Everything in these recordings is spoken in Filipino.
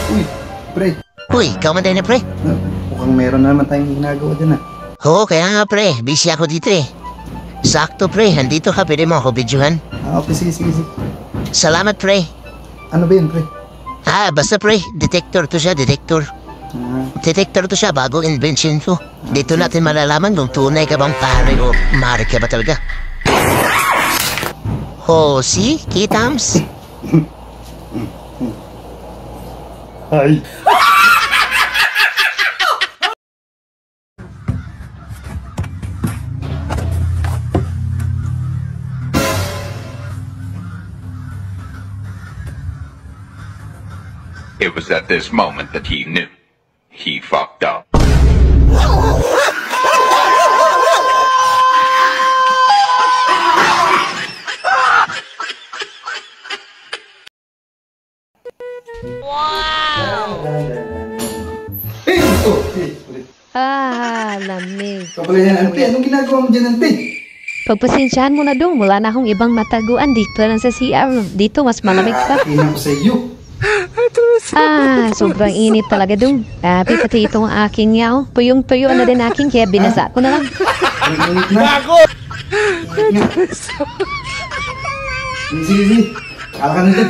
Uy, pre. Uy, ikaw man din na pre. Mukhang meron na naman tayong ginagawa dyan ah. Oo, kaya nga pre, busy ako dito eh. Sakto pre, andito ka, pwede mo ako videohan. Okay, sige, sige, sige. Salamat pre. Ano ba yun, pre? Basta pre, detector to siya, detector. Detector to siya, bagong invention to. Dito natin malalaman kung tunay ka bang pare o mare ka ba talaga. Oh, see? Kitams? Ay. It was at this moment that he knew. He fucked up. Hey, ito! Hey, ulit. Lamig. Kapala yan, ante. Anong ginagawa mo dyan, ante? Pagpasensyahan mo na dong, wala na akong ibang mataguan dito lang sa CR. Dito, mas malamig pa. Tingnan ko sa iyo. Sobrang init talaga dong. Pati itong aking yaw. Tuyong-tuyo na din aking, kaya binasa ko na lang. Ang init na. Bago! Init na. Sige, sige, sige. Kala ka na dyan.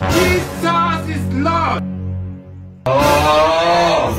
Jesus is Lord! Oh!